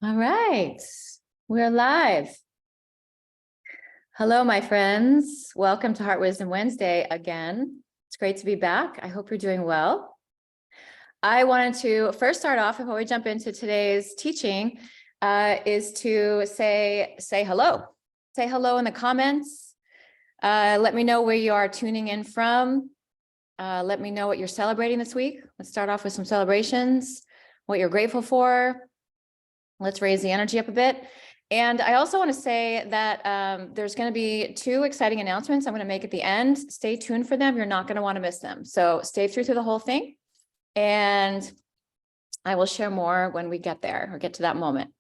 All right, we're live. Hello, my friends. Welcome to Heart Wisdom Wednesday again. It's great to be back. I hope you're doing well. I wanted to first start off before we jump into today's teaching is to say hello. Say hello in the comments. Let me know where you are tuning in from. Let me know what you're celebrating this week. Let's start off with some celebrations, what you're grateful for. Let's raise the energy up a bit. And I also want to say that there's going to be two exciting announcements I'm going to make at the end. Stay tuned for them. You're not going to want to miss them. So stay through the whole thing. And I will share more when we get there or get to that moment.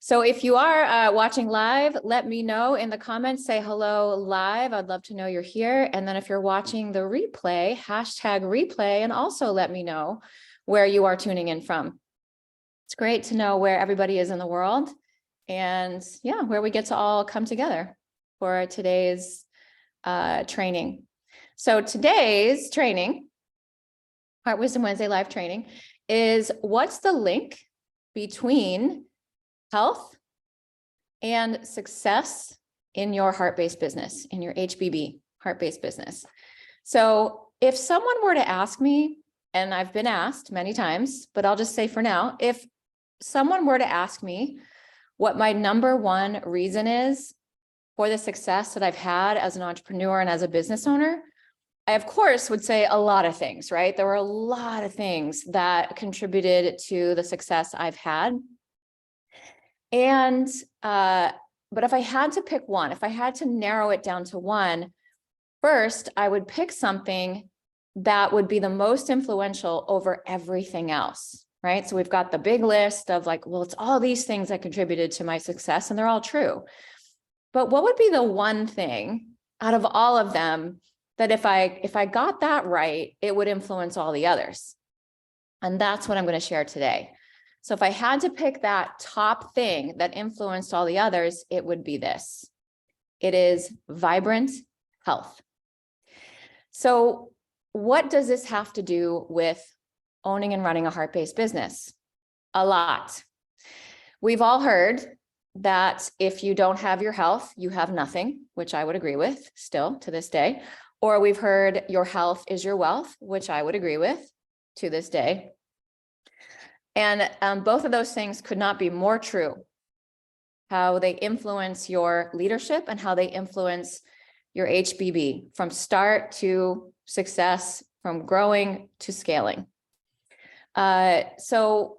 So if you are watching live, let me know in the comments, say hello live. I'd love to know you're here. And then if you're watching the replay, hashtag replay, and also let me know where you are tuning in from. It's great to know where everybody is in the world and where we get to all come together for today's training. So today's training, Heart Wisdom Wednesday live training, is what's the link between health and success in your heart-based business, in your HBB, heart-based business. So if someone were to ask me, and I've been asked many times, but I'll just say for now, if someone were to ask me what my number one reason is for the success that I've had as an entrepreneur and as a business owner, I, of course, would say a lot of things, right? There were a lot of things that contributed to the success I've had. And, but if I had to pick one, if I had to narrow it down to one, first, I would pick something that would be the most influential over everything else. Right? So we've got the big list of like, well, it's all these things that contributed to my success and they're all true. But what would be the one thing out of all of them that if I got that right, it would influence all the others? And that's what I'm going to share today. So if I had to pick that top thing that influenced all the others, it would be this. It is vibrant health. So what does this have to do with owning and running a heart-based business? A lot. We've all heard that if you don't have your health, you have nothing, which I would agree with still to this day. Or we've heard your health is your wealth, which I would agree with to this day. And both of those things could not be more true. How they influence your leadership and how they influence your HBB from start to success, from growing to scaling. So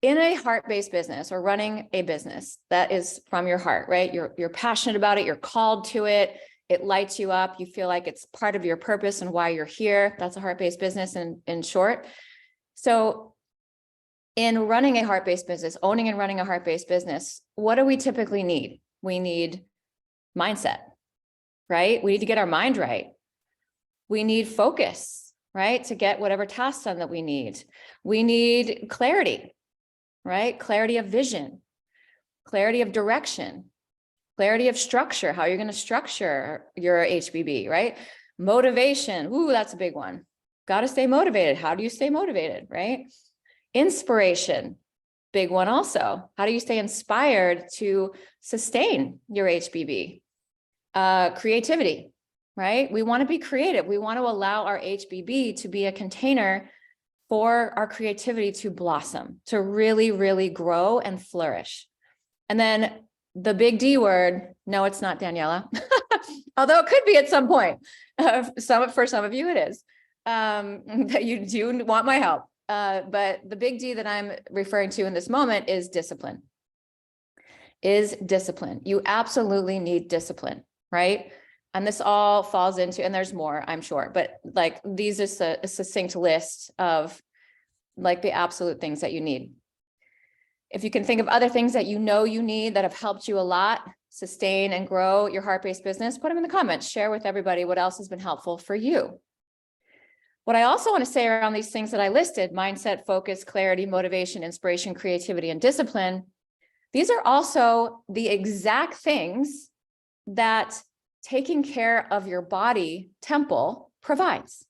in a heart-based business or running a business that is from your heart, right? You're passionate about it. You're called to it. It lights you up. You feel like it's part of your purpose and why you're here. That's a heart-based business in short. So in running a heart-based business, owning and running a heart-based business, what do we typically need? We need mindset, right? We need to get our mind right. We need focus, right? To get whatever tasks done that we need. We need clarity, right? Clarity of vision, clarity of direction, clarity of structure, how you're going to structure your HBB, right? Motivation. Ooh, that's a big one. Got to stay motivated. How do you stay motivated, right? Inspiration, big one also. How do you stay inspired to sustain your HBB? Creativity. Right? We want to be creative. We want to allow our HBB to be a container for our creativity to blossom, to really, really grow and flourish. And then the big D word, no, it's not, Daniela, although it could be at some point. For some of you, it is, that you do want my help. But the big D that I'm referring to in this moment is discipline. You absolutely need discipline, right? And this all falls into, and there's more, I'm sure, but like these are a succinct list of like the absolute things that you need. If you can think of other things that you know you need that have helped you a lot, sustain and grow your heart-based business, put them in the comments, share with everybody what else has been helpful for you. What I also want to say around these things that I listed, mindset, focus, clarity, motivation, inspiration, creativity, and discipline, these are also the exact things that taking care of your body temple provides,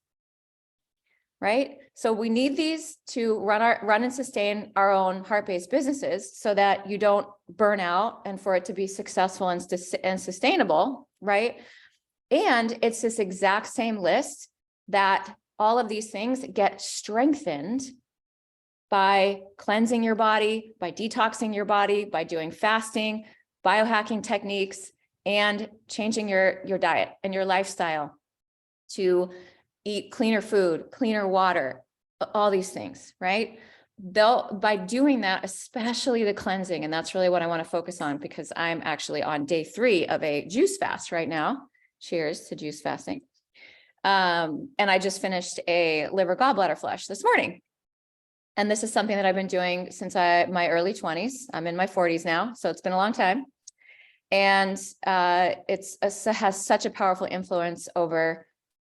right? So we need these to run and sustain our own heart-based businesses so that you don't burn out and for it to be successful and sustainable, right? And it's this exact same list that all of these things get strengthened by cleansing your body, by detoxing your body, by doing fasting, biohacking techniques, and changing your diet and your lifestyle to eat cleaner food, cleaner water, all these things, right? By doing that, especially the cleansing, and that's really what I want to focus on because I'm actually on day 3 of a juice fast right now. Cheers to juice fasting. And I just finished a liver gallbladder flush this morning. And this is something that I've been doing since my early 20s. I'm in my 40s now, so it's been a long time. And it has such a powerful influence over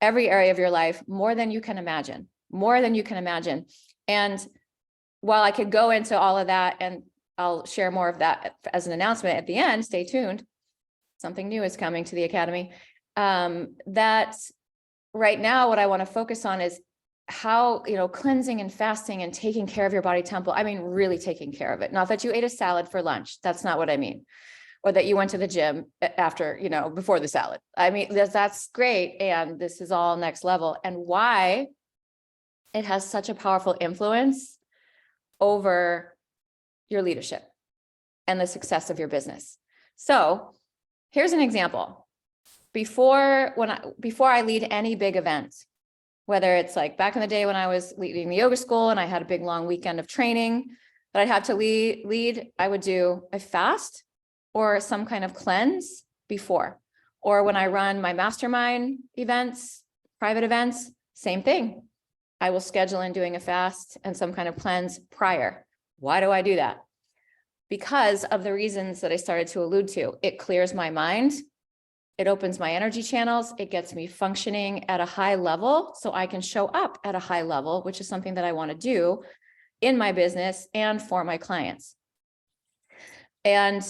every area of your life, more than you can imagine, more than you can imagine. And while I could go into all of that, and I'll share more of that as an announcement at the end, stay tuned. Something new is coming to the Academy. That right now, what I want to focus on is how, cleansing and fasting and taking care of your body temple. I mean, really taking care of it. Not that you ate a salad for lunch. That's not what I mean. Or that you went to the gym after, before the salad. I mean, that's great. And this is all next level. And why it has such a powerful influence over your leadership and the success of your business. So here's an example. Before I lead any big event, whether it's like back in the day when I was leading the yoga school and I had a big long weekend of training that I'd have to lead, I would do a fast or some kind of cleanse before. Or when I run my mastermind events, private events, same thing. I will schedule in doing a fast and some kind of cleanse prior. Why do I do that? Because of the reasons that I started to allude to. It clears my mind. It opens my energy channels. It gets me functioning at a high level so I can show up at a high level, which is something that I want to do in my business and for my clients. And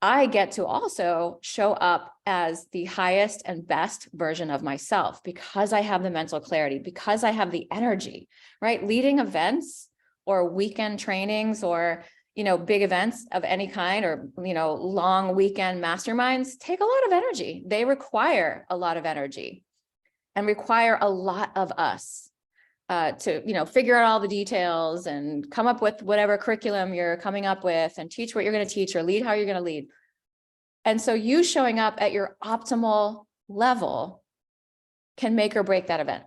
I get to also show up as the highest and best version of myself because I have the mental clarity, because I have the energy, right? Leading events or weekend trainings or, big events of any kind or, long weekend masterminds take a lot of energy. They require a lot of energy and require a lot of us to, figure out all the details and come up with whatever curriculum you're coming up with and teach what you're going to teach or lead how you're going to lead. And so you showing up at your optimal level can make or break that event.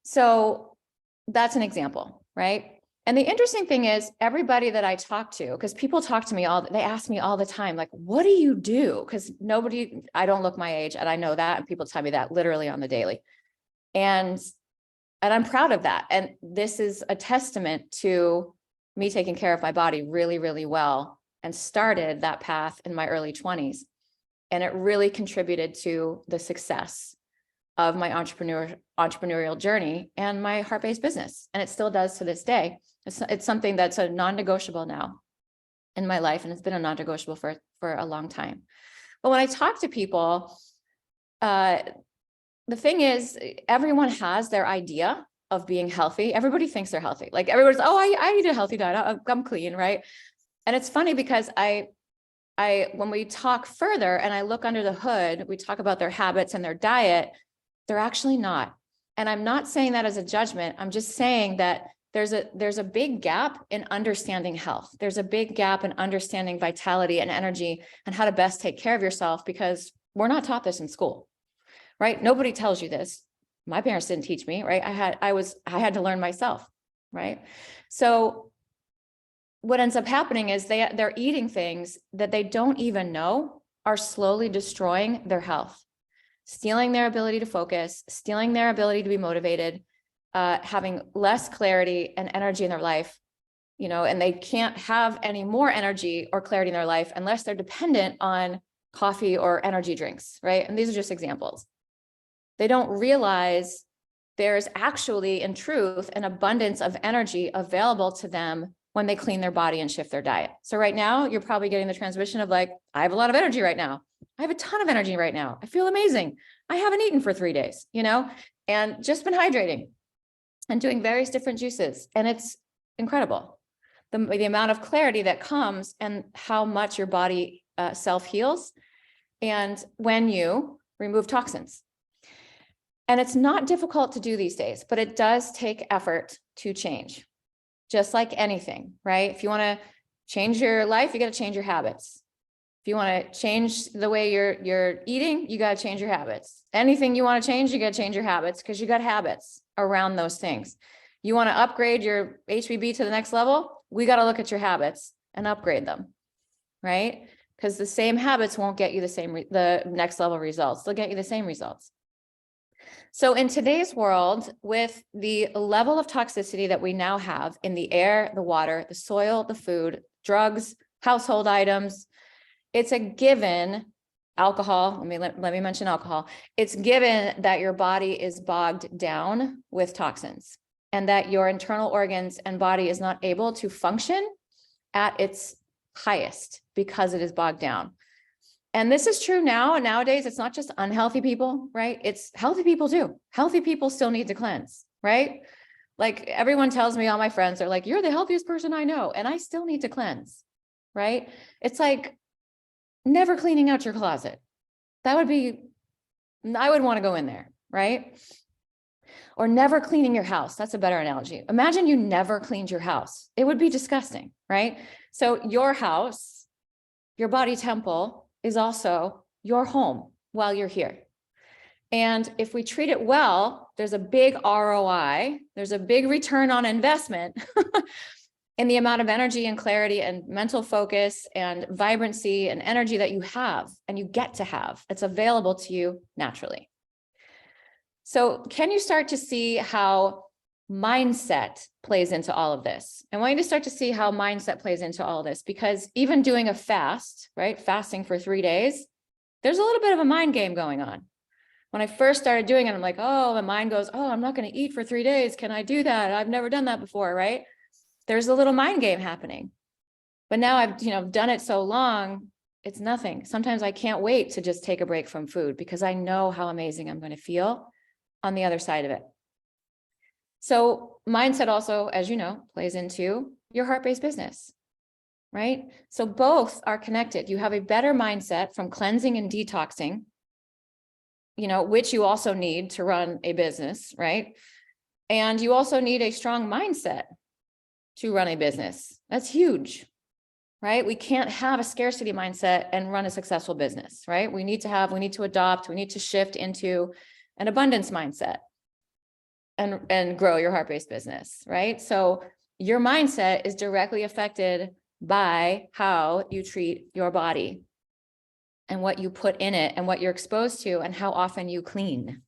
So that's an example, right? And the interesting thing is everybody that I talk to, because people talk to me they ask me all the time, like, what do you do? Because I don't look my age and I know that. And people tell me that literally on the daily. And I'm proud of that. And this is a testament to me taking care of my body really, really well and started that path in my early 20s. And it really contributed to the success of my entrepreneurial journey and my heart-based business. And it still does to this day. It's something that's a non-negotiable now in my life. And it's been a non-negotiable for a long time. But when I talk to people, the thing is, everyone has their idea of being healthy. Everybody thinks they're healthy. Like everybody's, I eat a healthy diet. I'm clean, right? And it's funny because when we talk further and I look under the hood, we talk about their habits and their diet, they're actually not. And I'm not saying that as a judgment. I'm just saying that there's a big gap in understanding health. There's a big gap in understanding vitality and energy and how to best take care of yourself because we're not taught this in school, right? Nobody tells you this. My parents didn't teach me, right? I had to learn myself, right? So what ends up happening is they're eating things that they don't even know are slowly destroying their health, stealing their ability to focus, stealing their ability to be motivated, having less clarity and energy in their life, and they can't have any more energy or clarity in their life unless they're dependent on coffee or energy drinks, right? And these are just examples. They don't realize there's actually, in truth, an abundance of energy available to them when they clean their body and shift their diet. So right now, you're probably getting the transmission of like, I have a lot of energy right now. I have a ton of energy right now. I feel amazing. I haven't eaten for 3 days, and just been hydrating. and doing various different juices. And it's incredible. The amount of clarity that comes and how much your body self-heals and when you remove toxins. And it's not difficult to do these days, but it does take effort to change. Just like anything, right? If you want to change your life, you got to change your habits. If you want to change the way you're eating, you got to change your habits. Anything you want to change, you got to change your habits because you got habits around those things. You want to upgrade your HPB to the next level, we got to look at your habits and upgrade them, right? Because the same habits won't get you the next level results. They'll get you the same results. So in today's world, with the level of toxicity that we now have in the air, the water, the soil, the food, drugs, household items, it's a given. Alcohol, let me mention alcohol. It's given that your body is bogged down with toxins and that your internal organs and body is not able to function at its highest because it is bogged down. And this is true now. Nowadays, it's not just unhealthy people, right? It's healthy people too. Healthy people still need to cleanse, right? Like everyone tells me, all my friends are like, you're the healthiest person I know. And I still need to cleanse, right? It's like never cleaning out your closet. That would be, I would want to go in there, right? Or never cleaning your house. That's a better analogy. Imagine you never cleaned your house. It would be disgusting, right? So your house, your body temple, is also your home while you're here. And if we treat it well, there's a big ROI, there's a big return on investment in the amount of energy and clarity and mental focus and vibrancy and energy that you have and you get to have. It's available to you naturally. So can you start to see how mindset plays into all of this? I want you to start to see how mindset plays into all of this, because even doing a fast, right? Fasting for 3 days, there's a little bit of a mind game going on. When I first started doing it, I'm like, oh, my mind goes, oh, I'm not going to eat for 3 days. Can I do that? I've never done that before, right? There's a little mind game happening. But now I've, done it so long, it's nothing. Sometimes I can't wait to just take a break from food because I know how amazing I'm going to feel on the other side of it. So mindset also, as you know, plays into your heart-based business, right? So both are connected. You have a better mindset from cleansing and detoxing, which you also need to run a business, right? And you also need a strong mindset to run a business. That's huge, right? We can't have a scarcity mindset and run a successful business, right? We need to adopt, we need to shift into an abundance mindset and grow your heart-based business, right? So your mindset is directly affected by how you treat your body and what you put in it and what you're exposed to and how often you clean,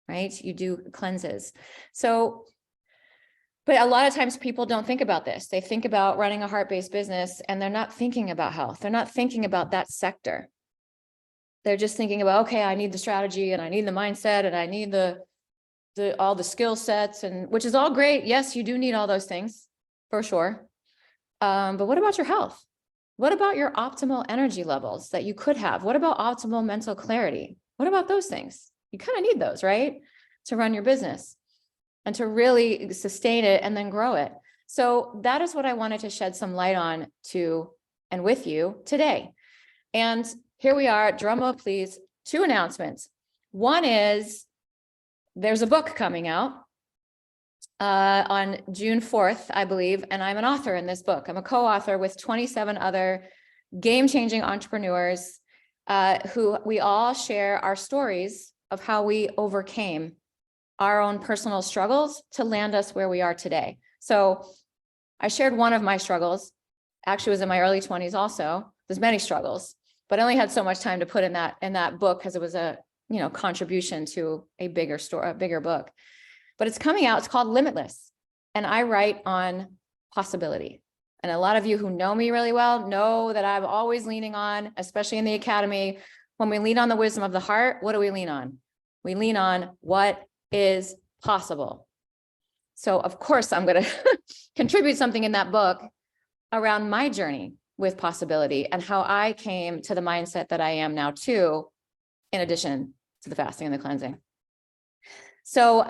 right? You do cleanses. So, but a lot of times people don't think about this. They think about running a heart-based business and they're not thinking about health. They're not thinking about that sector. They're just thinking about, okay, I need the strategy and I need the mindset and I need all the skill sets, and which is all great. Yes, you do need all those things for sure. But what about your health? What about your optimal energy levels that you could have? What about optimal mental clarity? What about those things? You kind of need those, right? To run your business and to really sustain it and then grow it. So that is what I wanted to shed some light on to and with you today. And here we are, drum roll please, 2 announcements. One is there's a book coming out on June 4th, I believe, and I'm an author in this book. I'm a co-author with 27 other game-changing entrepreneurs who we all share our stories of how we overcame our own personal struggles to land us where we are today. So I shared one of my struggles, actually was in my early 20s also. There's many struggles, but I only had so much time to put in that book because it was a contribution to a bigger book. But it's coming out, it's called Limitless. And I write on possibility. And a lot of you who know me really well know that I'm always leaning on, especially in the academy, when we lean on the wisdom of the heart, what do we lean on? We lean on what is possible. So of course I'm going to contribute something in that book around my journey with possibility and how I came to the mindset that I am now too, in addition to the fasting and the cleansing. So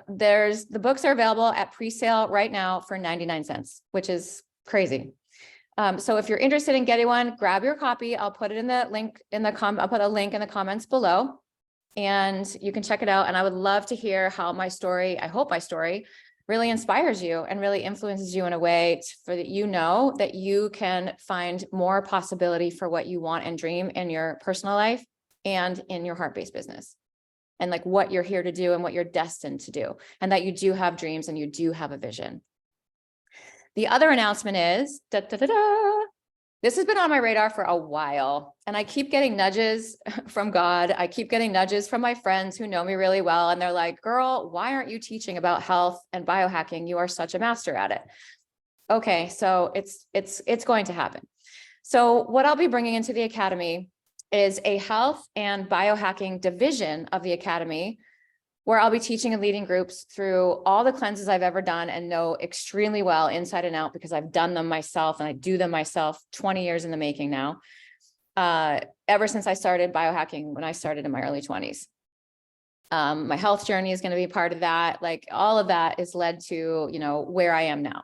the books are available at pre-sale right now for 99 cents, which is crazy. So if you're interested in getting one, grab your copy. I'll put it in the link I'll put a link in the comments below, and you can check it out. And I would love to hear how I hope my story really inspires you and really influences you in a way for that that you can find more possibility for what you want and dream in your personal life and in your heart-based business, and like what you're here to do and what you're destined to do, and that you do have dreams and you do have a vision. The other announcement is, this has been on my radar for a while, and I keep getting nudges from God. I keep getting nudges from my friends who know me really well. And they're like, girl, why aren't you teaching about health and biohacking? You are such a master at it. Okay, so it's going to happen. So what I'll be bringing into the Academy is a health and biohacking division of the Academy, where I'll be teaching and leading groups through all the cleanses I've ever done and know extremely well inside and out, because I've done them myself and I do them myself 20 years in the making now, ever since I started biohacking when I started in my early 20s. My health journey is going to be part of that. Like all of that is led to, where I am now.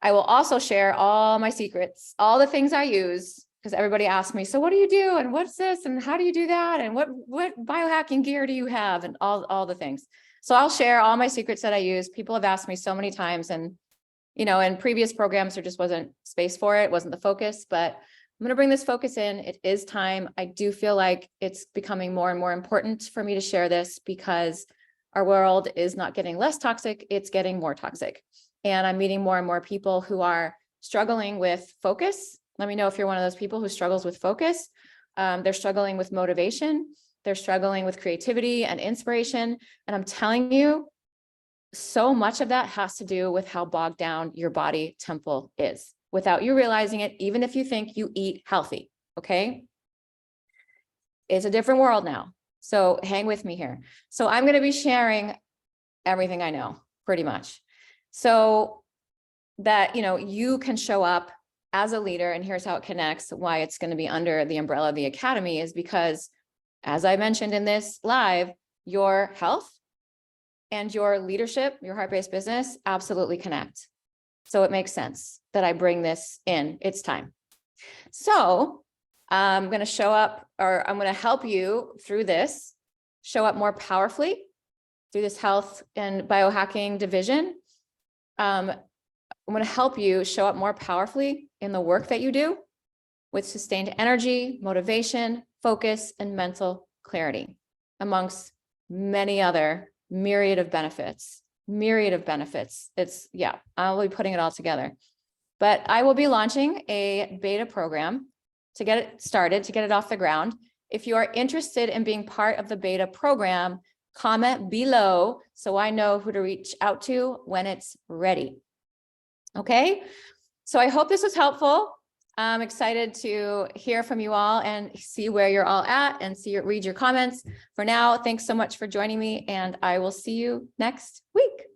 I will also share all my secrets, all the things I use, because everybody asks me, so what do you do? And what's this? And how do you do that? And what biohacking gear do you have? And all the things. So I'll share all my secrets that I use. People have asked me so many times, and, in previous programs, there just wasn't space for it. It wasn't the focus, but I'm going to bring this focus in. It is time. I do feel like it's becoming more and more important for me to share this, because our world is not getting less toxic. It's getting more toxic. And I'm meeting more and more people who are struggling with focus. Let me know if you're one of those people who struggles with focus. They're struggling with motivation. They're struggling with creativity and inspiration. And I'm telling you, so much of that has to do with how bogged down your body temple is without you realizing it, even if you think you eat healthy, okay? It's a different world now. So hang with me here. So I'm going to be sharing everything I know, pretty much, so that, you can show up as a leader. And here's how it connects. Why it's going to be under the umbrella of the Academy is because, as I mentioned in this live, your health and your leadership, your heart-based business absolutely connect. So it makes sense that I bring this in. It's time. So I'm going to show up, or I'm going to help you through this, show up more powerfully through this health and biohacking division. I'm going to help you show up more powerfully in the work that you do with sustained energy, motivation, focus, and mental clarity, amongst many other myriad of benefits. I'll be putting it all together. But I will be launching a beta program to get it started, to get it off the ground. If you are interested in being part of the beta program, comment below so I know who to reach out to when it's ready. Okay, so I hope this was helpful. I'm excited to hear from you all and see where you're all at and read your comments. For now, thanks so much for joining me, and I will see you next week.